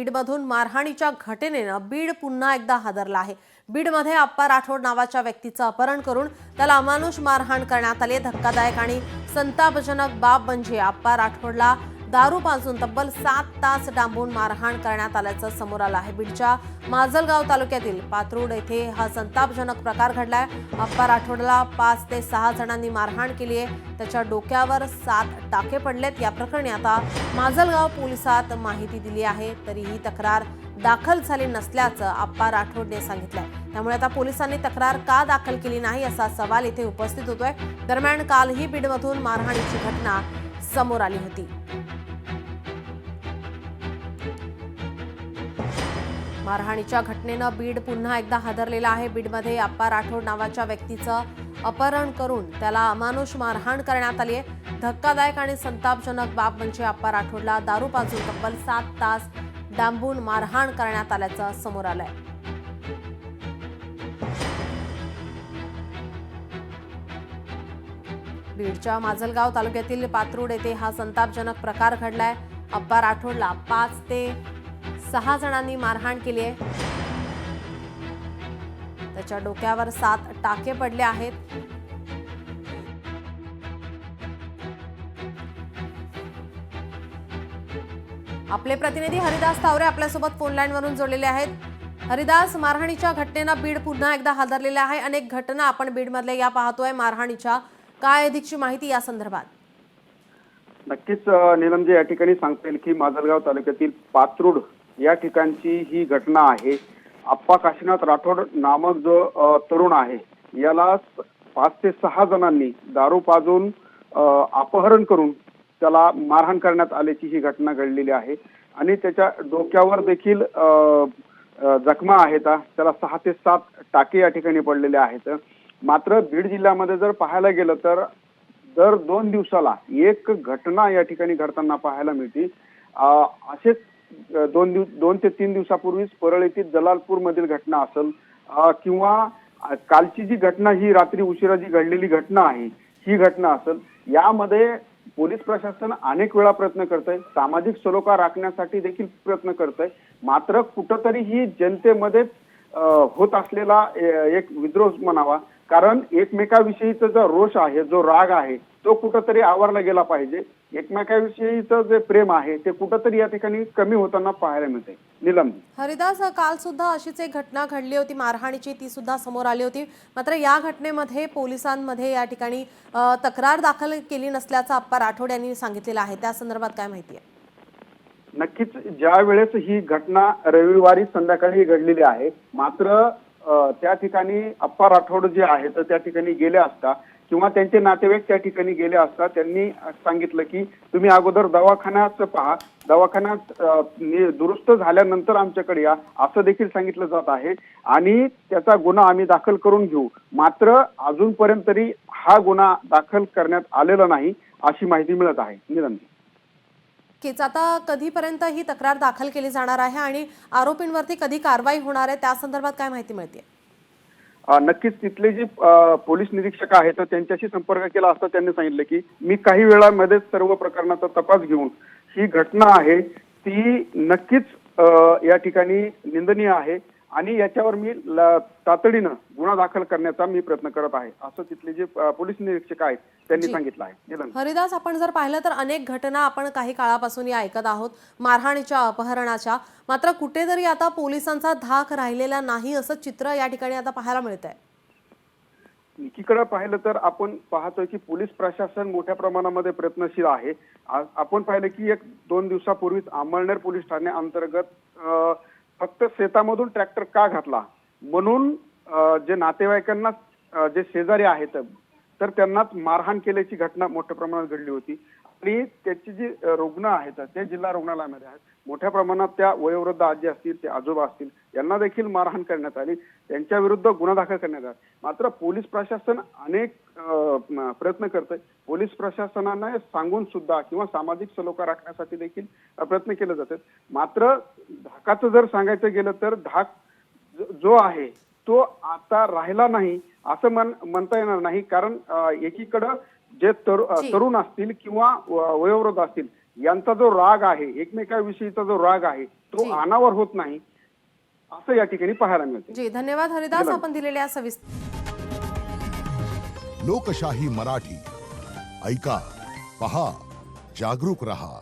बीडमधून मारहाणीच्या घटनेनं बीड पुन्हा एकदा हादरला आहे। बीडमध्ये आप्पा राठोड नावाच्या व्यक्तीचं अपहरण करून त्याला अमानुष मारहाण करण्यात आली। धक्कादायक आणि संतापजनक बाब म्हणजे आप्पा राठोडला दारू पाजून तब्बल 7 तास डांबून मारहाण करण्यात आल्याचं समोर आलं आहे। बीडच्या माजलगाव तालुक्यातील पात्रूड येथे हा संतापजनक प्रकार घडलाय। आप्पा राठोडला 5 ते 6 जणांनी मारहाण केली आहे। त्याच्या डोक्यावर 7 टाके पडलेत। या प्रकरणी आता माजलगाव पोलिसात माहिती दिली आहे, तरीही तक्रार दाखल झाली नसल्याचं आप्पा राठोडने सांगितलंय। त्यामुळे आता पोलिसांनी तक्रार का दाखल केली नाही असा सवाल इथे उपस्थित होतोय। दरम्यान कालही बीडमधून मारहाणीची घटना समोर आली होती। मारहाणीच्या घटनेनं बीड पुन्हा एकदा हादरलेला आहे। बीडमध्ये आप्पा राठोड नावाच्या व्यक्तीचं अपहरण करून त्याला अमानुष मारहाण करण्यात आली आहे। धक्कादायक आणि संतापजनक बाब म्हणजे आप्पा राठोडला दारू पाजून तब्बल 7 तास डांबून मारहाण करण्यात आल्याचं समोर आलंय। बीडच्या माजलगाव तालुक्यातील पात्रूड येथे हा संतापजनक प्रकार घडलाय। आप्पा राठोडला 5 ते 6 जणांनी मारहाण केली आहे। त्याच्या डोक्यावर 7 टाके पडले आहेत। आपले प्रतिनिधी हरिदास तावरे आपल्यासोबत फोन लाईन वरून जोडलेले आहेत। हरिदास, मारहाणीच्या घटनेनं बीड पुन्हा एकदा हादरलेले आहे। अनेक घटना आपण बीडमधल्या या पाहतोय मारहाणीच्या, काय अधिकची माहिती या संदर्भात? नक्कीच नीलमजी, या ठिकाणी सांगता येईल की माजलगाव तालुक्यातील पात्रूड या ठिकाणची ही घटना आहे। आप्पा काशीनाथ राठोड नामक जो तरुण आहे, याला 5 ते 6 जणांनी दारू पाजून अपहरण करून त्याला मारहाण करण्यात आल्याची ही घटना घडलेली आहे आणि त्याच्या डोक्यावर देखील जखमा आहेत। त्याला 6 ते 7 टाके या ठिकाणी पडलेले आहेत। मात्र बीड जिल्ह्यामध्ये जर पाहायला गेलं तर दर 2 दिवसाला एक घटना या ठिकाणी घडताना पाहायला मिळते। असेच 2 ते 3 दिवसापूर्वीच परळ येथील जलालपूर मधील घटना असेल किंवा कालची जी घटना, ही रात्री उशिरा जी घडलेली घटना आहे, ही घटना असेल, यामध्ये पोलीस प्रशासन अनेक वेळा प्रयत्न करतंय, सामाजिक सलोखा राखण्यासाठी देखील प्रयत्न करतंय। मात्र कुठंतरी ही जनतेमध्ये होत असलेला एक विद्रोह म्हणावा, कारण एकमेकाविषयीचा जो रोष आहे, जो राग आहे, तो कुठंतरी आवरला गेला पाहिजे। एकमेकाविषयीचं जे प्रेम आहे ते कुठंतरी या ठिकाणी कमी होताना पाहायला मिळते। नीलम, हरिदास, काल सुद्धा अशीच एक घटना घडली होती मारहाणीची, ती सुद्धा समोर आली होती। मात्र या घटनेमध्ये पोलिसांमध्ये या ठिकाणी तक्रार दाखल केली नसल्याचं आप्पा राठोड यांनी सांगितलेलं आहे। त्या संदर्भात काय माहिती आहे? नक्कीच, ज्या वेळेस ही घटना रविवारी संध्याकाळी घडलेली आहे, मात्र त्या ठिकाणी आप्पा राठोड जे आहेत त्या ठिकाणी गेले असता किंवा त्यांचे नातेवाईक त्या ठिकाणी गेले असता त्यांनी सांगितलं की तुम्ही अगोदर दवाखान्यात पहा, दवाखान्यात दुरुस्त झाल्यानंतर आमच्याकडे या, असं देखील सांगितलं जात आहे आणि त्याचा गुन्हा आम्ही दाखल करून घेऊ। मात्र अजूनपर्यंत तरी हा गुन्हा दाखल करण्यात आलेला नाही अशी माहिती मिळत आहे। निरंजन, आता कधीपर्यंत ही तक्रार दाखल केली जाणार आहे आणि आरोपींवरती कधी कारवाई होणार आहे, त्या संदर्भात काय माहिती मिळते? नक्कीच, तिथले जे पोलीस निरीक्षक आहेत त्यांच्याशी संपर्क केला असता त्यांनी सांगितलं की मी काही वेळामध्ये सर्व प्रकरणाचा तपास घेऊन ही घटना आहे ती नक्कीच या ठिकाणी निंदनीय आहे आणि याच्यावर मी तातडीनं गुन्हा दाखल करण्याचा मी प्रयत्न करत आहे, असं तिथले जे पोलीस निरीक्षक आहेत त्यांनी सांगितलं आहे। हरिदास, आपण जर पाहिलं तर अनेक घटना आपण काही काळापासून या ऐकत आहोत मारहाणीच्या, अपहरणाच्या, मात्र कुठेतरी आता पोलिसांचा धाक राहिलेला नाही असं चित्र या ठिकाणी आता पाहायला मिळत आहे। एकीकडे पाहिलं तर आपण पाहतोय की पोलीस प्रशासन मोठ्या प्रमाणामध्ये प्रयत्नशील आहे। आपण पाहिलं की 1-2 दिवसापूर्वीच अंमळनेर पोलीस ठाणे अंतर्गत फक्त शेतामधून ट्रॅक्टर का घातला म्हणून जे नातेवाईकांना, जे शेजारी आहेत तर त्यांनाच मारहाण केल्याची घटना मोठ्या प्रमाणात घडली होती आणि त्याची जी रुग्ण आहेत ते जिल्हा रुग्णालयामध्ये आहेत। मोठ्या प्रमाणात त्या वयोवृद्ध आजी असतील, ते आजोबा असतील, यांना देखील मारहाण करण्यात आली, त्यांच्या विरुद्ध गुन्हा दाखल करण्यात आला। मात्र पोलीस प्रशासन अनेक प्रयत्न करतंय। पोलीस प्रशासनाने सांगून सुद्धा किंवा सामाजिक सलोखा राखण्यासाठी देखील प्रयत्न केले जातात। मात्र धाकाचं जर सांगायचं गेलं तर धाक जो आहे तो आता राहिला नाही असं म्हणता येणार नाही, कारण एकीकडं जे तरुण असतील किंवा वयोवृद्ध असतील यांचा जो राग आहे, एकमेकाविषयीचा जो राग आहे, तो जी. अनावर होत नाही असं या ठिकाणी पाहायला मिळते. जी, धन्यवाद हरिदास, आपण दिलेल्या सविस्तर. लोकशाही मराठी ऐका, पहा, जागरूक रहा.